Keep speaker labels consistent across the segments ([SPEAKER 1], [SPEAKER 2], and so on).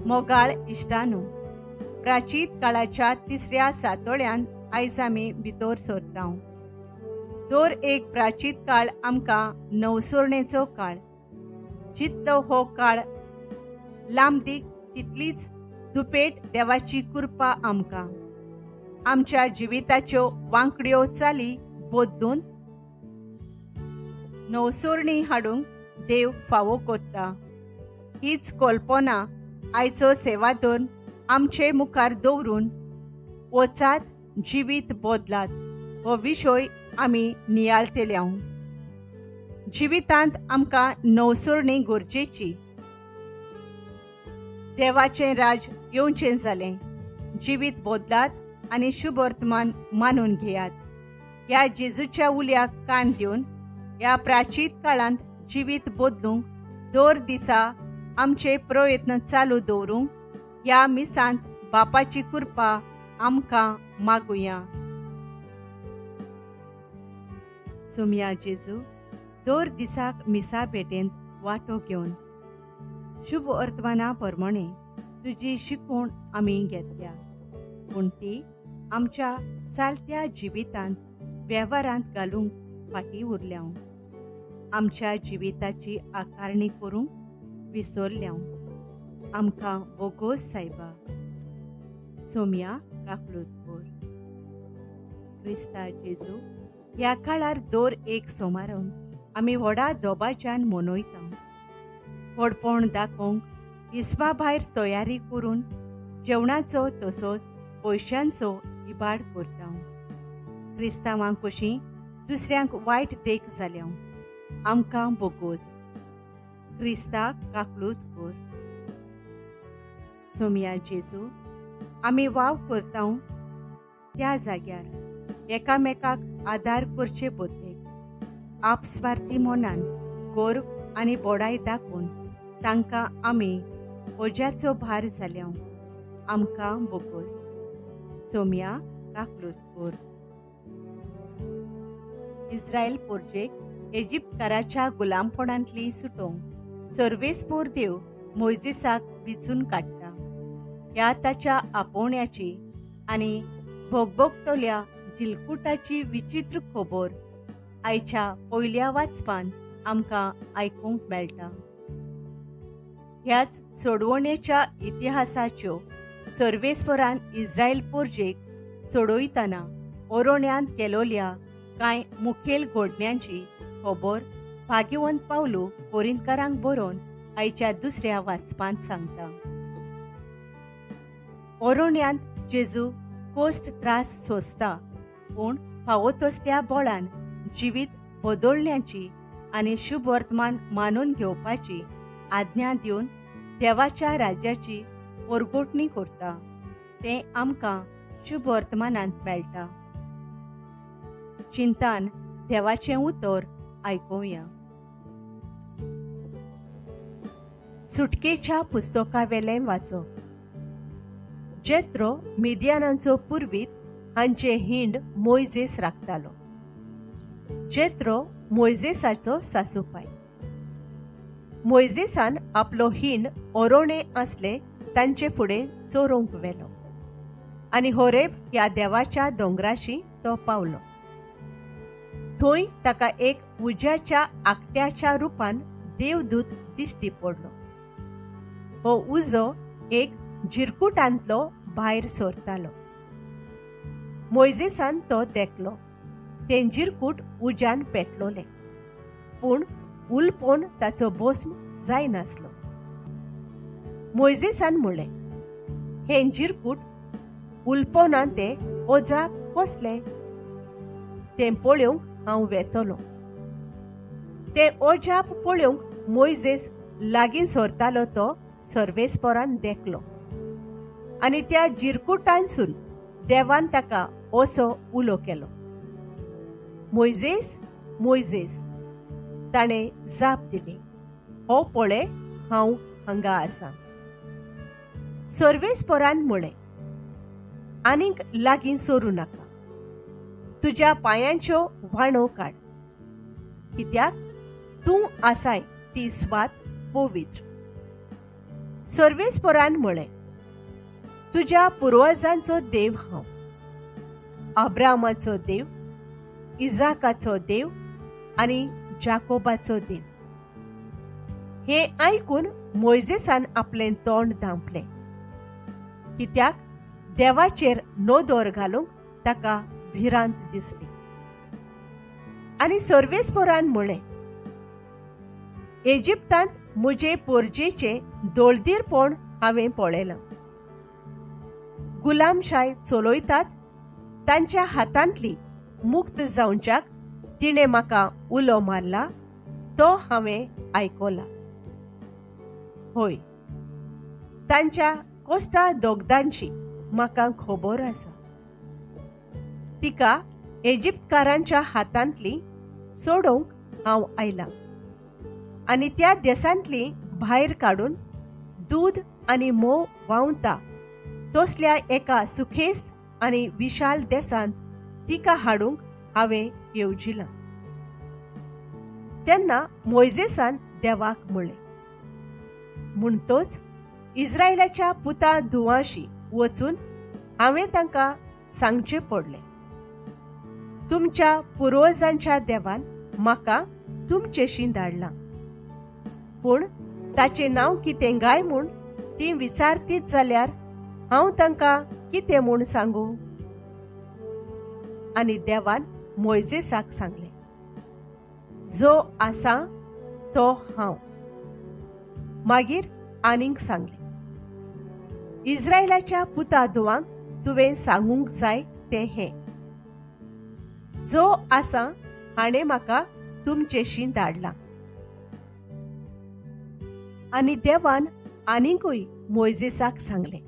[SPEAKER 1] मोगाळ इश्टानू, प्राचीन काळाच्या तिसऱ्या सातोळ्यान आयज आमी भितर सरता। दर एक प्राचीन काळ आमकां नवसुरणेचो काळ। जितलो हो काळ लांबदीक तितलीच दुपेट देवाची कृपा आमकां आमच्या जिविताच्यो वांकड्यो चाली बदलून नवसुरणी हाडूंक देव फावो करता। हीच कल्पना आयचो सेवादोन आमचे मुखार दवरून वचात जिवीत बदलात हो विशय आमी नियाळतेल्या। जिवितांत आमकां नवसुरणी गरजेची। देवाचें राज येवचें जालें। जिवीत बदलात आनी शुभ वर्तमान मानून घेयात। ह्या जेजूच्या उल्याक कान दिवन ह्या प्राचीन काळांत जिवीत बदलूंक दर दिसा आमचे प्रयत्न चालू दवरूंक ह्या मिसांत बापाची कृपा आमकां मागुया। सोम्या जेजू, दर दिसाक मिसा भेटेंत वांटो घेवन शुभ वर्तमाना प्रमाणे तुजी शिकवण आमी घेतल्या, पूण ती आमच्या चालत्या जिवितांत वेव्हारांत घालूंक फाटीं उरल्या। आमच्या जिविताची आकारणी करूंक विसरल्या। आमकां बोगोस सायबा। सोम्या काकलूतपूर। क्रिस्ता जेजू, ह्या काळार दर एक सोमारान आमी व्हडा दोबाज्यान मनयता। व्हडपण दाखोवंक हिसपा भायर तयारी करून जेवणाचो तसोच पयशांचो इबाड करता। क्रिस्तांवां कशीं दुसऱ्यांक वायट देख जाल्या, आमकां बोगोस। क्रिस्ता काकलूतपूर। सोम्या जेजू, आमी वाव करता त्या जाग्यार एकामेकाक आदार करचे बदलेक आपस्वार्थी मनान गर्व आनी बोडाय दाखोवन तांकां आमी ओज्याचो भार जाल्या, आमकां बोगोस। सोम्या काकलूतपूर। इस्रायल पोरजेक इजिप्तकाराच्या गुलामपणांतली सुटोवंक सर्वेस्पोर देव मोइजेसाक विचून काडटा। ह्या ताच्या आपोवण्याची आनी भोगभोगतल्या जिलकुटाची विचित्र खबर आयच्या पयल्या वाचपान आमकां आयकूंक मेळटा। ह्याच सोडवणेच्या इतिहासाच्यो सर्वेस्परान इस्रायल पोरजेक सोडयतना ओरोण्यांत केलोल्या कांय मुखेल घडण्यांची खबर भाग्यवंत पावलू कोरिंतकारांक बरोवन आयच्या दुसऱ्या वाचपांत सांगता। ओरोण्यांत जेजू कोश्ट त्रास सोंसता, पूण फावो तसल्या बोळान जिवीत बदलण्याची आनी शुभ वर्तमान मानून घेवपाची आज्ञा दिवन देवाच्या राज्याची परगोटणी करता। तें आमकां शुभ वर्तमानांत मेळटा। चिंतान देवाचें उतर आयकुया। सुटकेच्या पुस्तका वेलें वाचप। जेत्रो मिद्यानांचो पुर्वीत हांचे हिंड मोइजेस राखतालो। जेत्रो मोइजेसाचो सासूपाय। मोइजेसान आपलो हिंड ओरोणे आसले तांचे फुडें चोरूंक व्हेलो आनी होरेब ह्या देवाच्या दोंगराशी तो पावलो। थंय ताका एक उज्याच्या आकट्याच्या रुपान देवदूत दिश्टी पडलो। हो उजो एक जिरकुटांतलो भायर सरतालो। मोइजेसान तो देखलो। तें जिरकूट उज्यान पेटलोलें, पूण उलपोन ताचो भस्म जायनासलो। मोइजेसान म्हणलें, हें जिरकूट उलपोना तें ओजाप कसलें? तें पळोवंक हांव वेतलों। तें ओजाप पळोवंक मोइजेस लागीं सरतालो तो सर्वेस्परान देखलो आनी त्या जिरकुटांसून देवान ताका असो उलो केलो, मोइजेस, मोइजेस। ताणें जाप दिली, हो पळय, हांव हांगा आसां। सर्वेस्परान म्हणलें, आनीक लागीं सरूं नाका। तुज्या पांयांच्यो व्हाणो काड, कित्याक तूं आसाय ती स्वात पवित्र। सर्वेस्परान म्हळें, तुज्या पुर्वजांचो देव हांव, अब्रामाचो देव, इजाकाचो देव आनी जाकोबाचो देव. हे आयकून मोइजेसान आपलें तोंड धांपलें, कित्याक देवाचेर नोदोर घालूंक ताका भिरांत दिसली. आनी सर्वेस्परान म्हळें, इजिप्तांत म्हजे पोरजेचें दोळदीरपण हांवें पळयलां. गुलामशाय चलयतात तांच्या हातांतली मुक्त जावच्याक तिणें म्हाका उलो मारला तो हांवें आयकला. होय, तांच्या कोश्टा दोगदांची म्हाका खबर आसा. तिका इजिप्तकारांच्या हातांतली सोडूंक हांव आयलां आनी त्या देसांतली भायर काडून दूद आनी मोव व्हांवता तसल्या एका सुखेस्त आनी विशाल देसांत तिका हाडूंक हांवें येवजिलां. तेन्ना मोइजेसान देवाक म्हळें, म्हणटोच इस्रायेलाच्या पुतां धुवाशी वचून हांवें तांकां सांगचें पडलें, तुमच्या पुर्वजांच्या देवान म्हाका तुमचेशी धाडलां. पूण ताचें नांव कितें गाय म्हूण तीं विचारतीत जाल्यार हांव तांकां कितें म्हूण सांगूं? आनी देवान मोइजेसाक सांगलें, जो आसा तो हांव. मागीर आनीक सांगलें, इस्रायेलाच्या पुता धुवांक तुवें सांगूंक जाय तें हें, जो आसा हाणें म्हाका तुमचेशी धाडलां. आनी देवान आनीकूय मोइजेसाक सांगलें,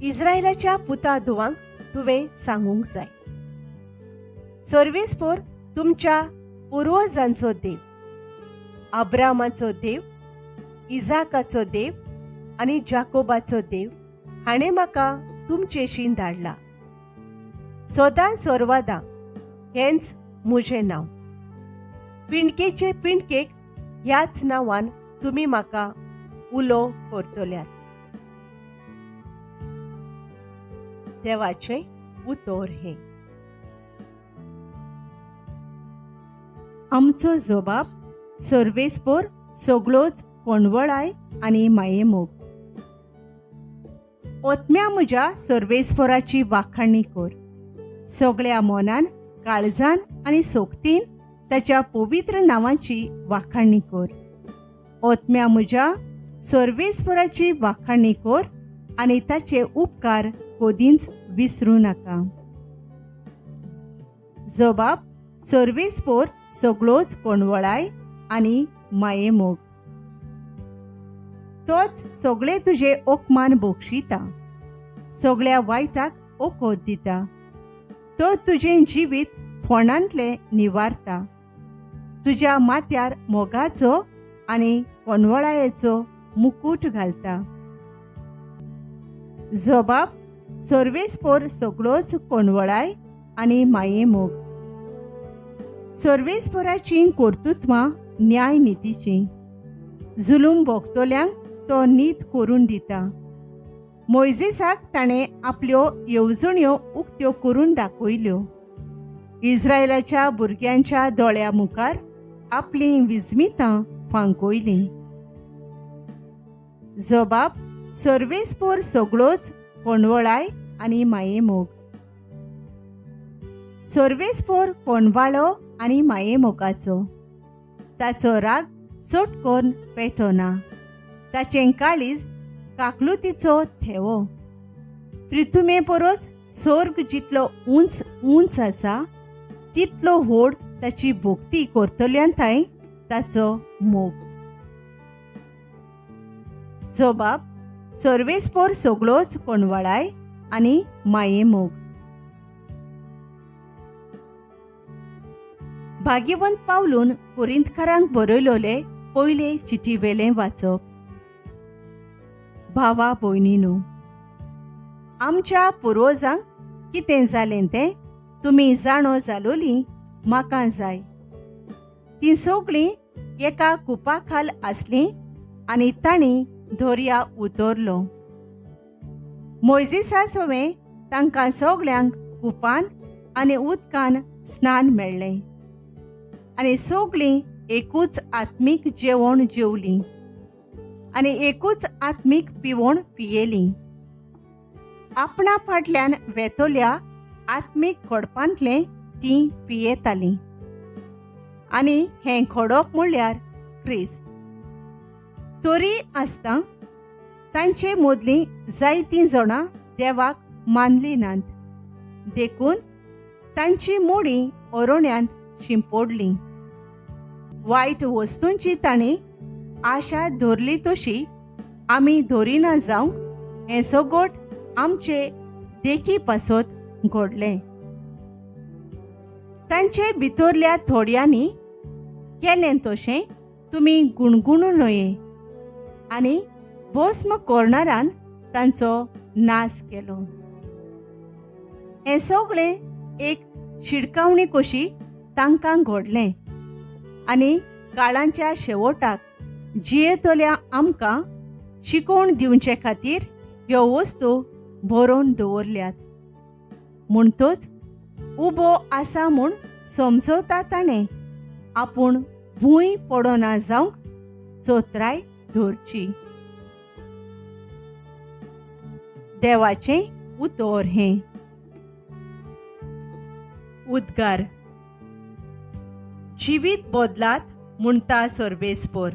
[SPEAKER 1] इस्रायेलाच्या पुता धुवांक तुवें सांगूंक जाय, सर्वेस्पर तुमच्या पुर्वजांचो देव, अब्रामाचो देव, इजाकाचो देव आनी जाकोबाचो देव हाणें म्हाका तुमचेशी धाडला. सदां सर्वदां हेंच म्हजें नांव. पिणकेचे पिणकेक ह्याच नांवान तुमी म्हाका उलो करतल्यात. देवाचें उतर हें. आमचो जबाब सर्वेस्पर सगळोच कोणवळाय आनी मायेमोग. ओतम्या म्हज्या सर्वेस्पराची वाखाणणी कर. सगळ्या मोनान, काळजान आनी सोबतीन ताच्या पवित्र नांवाची वाखाणणी कर. ओतम्या म्हज्या सर्वेस्पराची वाखाणणी कर आनी ताचे उपकार कधीच विसरूं नाका. जबाब सर्वेस्पर सगळोच कोणवळाय आनी मायेमोग. तोच सगळे तुजे ओकमान बोगशिता, सगळ्या वायटाक ओकोत दिता. तो तुजें जिवीत फोंडांतलें निवारता. तुज्या माथ्यार मोगाचो आनी कोणवळायेचो मुकूट घालता. जबाब सर्वेस्पर सगळोच कोणवळाय आनी मायेमोग. सर्वेस्पराचीं कर्तुत्वां न्याय नितीचीं. जुलूम भोगतल्यांक तो नीत करून दिता. मोइजेसाक ताणें आपल्यो येवजण्यो उक्त्यो करून दाखयल्यो. इस्रायेलाच्या भुरग्यांच्या दोळ्या मुखार आपलीं विस्मितां फांकयलीं. जबाब सर्वेस्पर सगळोच कोणवळाय आनी मायेमोग. सर्वेस्पर कोणवाळो आनी मायेमोगाचो. ताचो राग चटकोन पेटना. ताचें काळीज काकलुतीचो थेवो. पृथ्वे परस सर्ग जितलो उंच उंच आसा तितलो व्हड ताची भोक्ती करतल्यांथाय ताचो मोग. जबाब सर्वेस्पर सगळोच कोणवळाय आनी मायेमोग. भाग्यवंत पावलून कोरिंथकारांक बरयलोले पयले चिटीवेलें वाचप. भावा भयणीनो, आमच्या पुर्वजांक कितें जालें तें तुमी जाणो जालोली म्हाका जाय. तीं सगळीं एका कुपा खाल आसलीं आनी तांणी दर्या उतोरलो. मोइजेसा सोवें तांकां सगळ्यांक कुपान आनी उदकान स्नान मेळ्ळें आनी सगळीं एकूच आत्मीक जेवण जेवलीं आनी एकूच आत्मीक पिवण पियेलीं. आपणा फाटल्यान वेतोल्या आत्मीक घडपांतलें तीं पियेतालीं आनी हें घडप म्हणल्यार क्रिस्त. तरी आसता तांचे मदलीं जायतीं जाणां देवाक मानली नात, देखून तांची मोडीं अरोण्यांत शिंपोडलीं. वायट वस्तूंची तांणी आशा धरली तशी आमी धरिना जावंक हें सगोट आमचे देखी पासत घडलें. तांचे भितरल्या थोड्यांनी केलें तशें तुमी गुणगुणू नये आनी भस्म करणारान तांचो नाश केलो. हें सगळें एक शिडकावणी कशी तांकां घडलें आनी काळांच्या शेवटाक जियेतल्या आमकां शिकोवण दिवचे खातीर ह्यो वस्तू बरोवन दवरल्यात. म्हणटच उबो आसा म्हूण समजवता ताणें आपूण भूंय पडना जावंक चोत्राय धरची. देवाचें उतर हें. उद्गार. जिवीत बदलात म्हणटा सर्वेस्पर,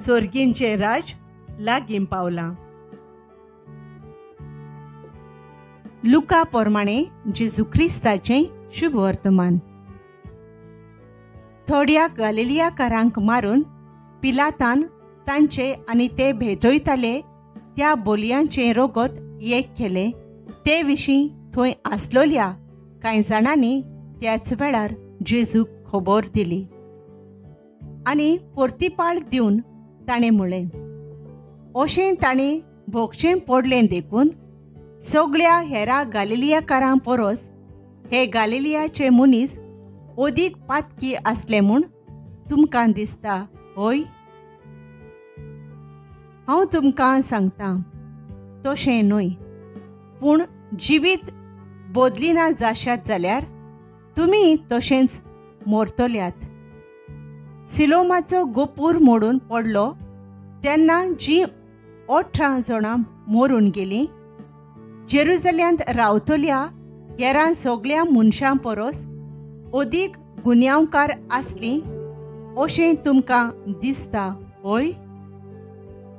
[SPEAKER 1] सर्गींचें राज लागीं पावलां. लुका प्रमाणे जेजू क्रिस्ताचें शुभ वर्तमान. थोड्या गलिलियाकारांक मारून पिलातान तांचे आनी ते भेटयताले त्या बोलयांचें रोगत एक केलें. ते विशीं थंय आसलोल्या कांय जाणांनी त्याच वेळार जेजूक खबर दिली आनी परतीपाळ दिवन ताणें म्हणलें. अशें ताणें भोगचें पडलें देखून सगळ्या हेरा गलिलियाकारां परस हे गलिलियाचे मनीस अदीक पातकी आसले म्हूण तुमकां दिसता, होय? हांव तुमकां सांगतां, तशें न्हय. पूण जिवीत बदलिना जाशात जाल्यार तुमी तशेंच मरतल्यात. सिलोमाचो गोपूर मोडून पडलो तेन्ना जीं 18 जाणां मरून गेलीं. जेरुसलेमांत रावतल्या हेरां सगळ्या मनशां परस अदीक गुन्यांवकार आसलीं अशें तुमकां दिसता, होय?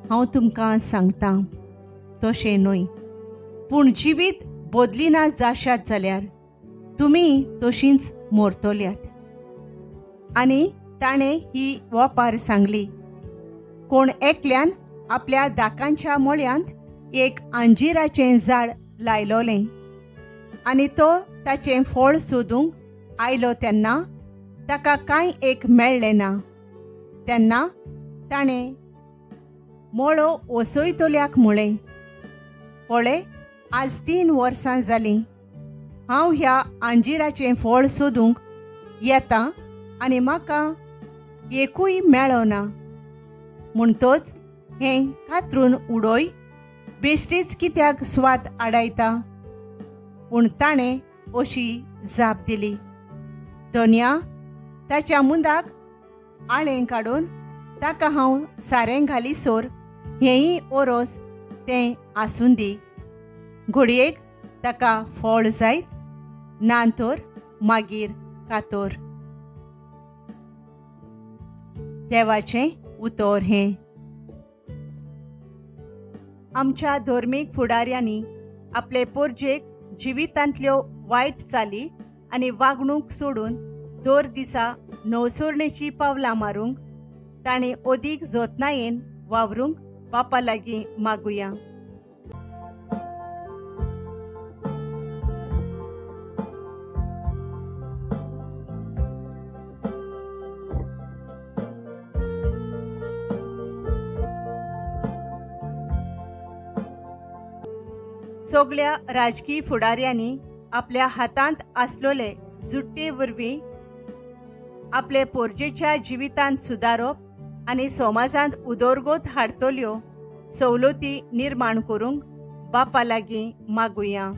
[SPEAKER 1] हांव तुमकां सांगतां, तशें न्हय. पूण जिवीत बदलिना जाशात जाल्यार तुमी तशींच मरतल्यात. आनी ताणें ही वपार सांगली. कोण एकल्यान आपल्या दाकांच्या मळ्यांत एक अंजिराचें झाड लायलोलें आनी तो ताचें फळ सोदूंक आयलो तेन्ना ताका कांय एक मेळ्ळें ना. तेन्ना ताणें मळो वसयतल्याक म्हळें, पळय, आज 3 वर्सां जालीं हांव ह्या अंजिराचें फळ सोदूंक येतां आनी म्हाका एकूय मेळना. म्हणटच हें कातरून उडोय, बेश्टीच कित्याक स्वाद आडायता? पूण ताणें अशी जाप दिली. धन्या, ताच्या मुंडाक आळें काडून ताका हांव सारें घालीसोर हेंय ओरोस तें आसूं दी. घडयेक ताका फळ जायत, नांतर मागीर कातोर. देवाचें उतर हें. आमच्या धर्मीक फुडाऱ्यांनी आपले पोरजेक जिवितांतल्यो वायट चाली आनी वागणूक सोडून दर दिसा नवसरणेची पावलां मारूंक तांणी अदीक जतनायेन वावरूंक बापा लागीं मागुया. सगळ्या राजकीय फुडाऱ्यांनी आपल्या हातांत आसलोले जुट्टे वरवीं आपले पोरजेच्या जिवितांत सुदारप आनी समाजांत उदरगत हाडटल्यो सवलती निर्माण करूंक बापा लागीं मागुया.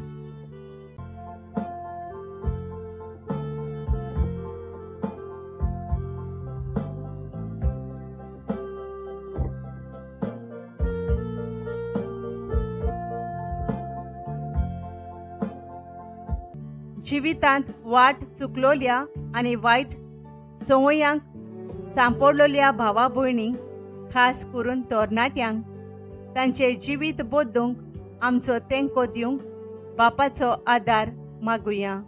[SPEAKER 1] जिवितांत वाट चुकलोल्या आनी वायट संवयांक सांपडलोल्या भावा भयणींक, खास करून तरणाट्यांक तांचे जिवीत बदलूंक आमचो तेंको दिवंक बापाचो आदार मागुया.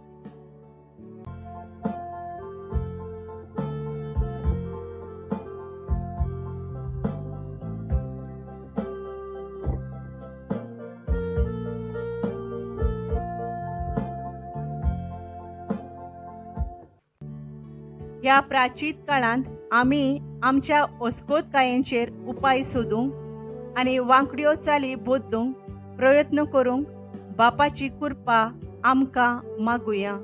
[SPEAKER 1] ह्या प्राचीन काळांत आमी आमच्या अस्कोतकायेंचेर उपाय सोदूंक आनी वांकड्यो चाली बदलूंक प्रयत्न करूंक बापाची कृपा आमकां मागुया.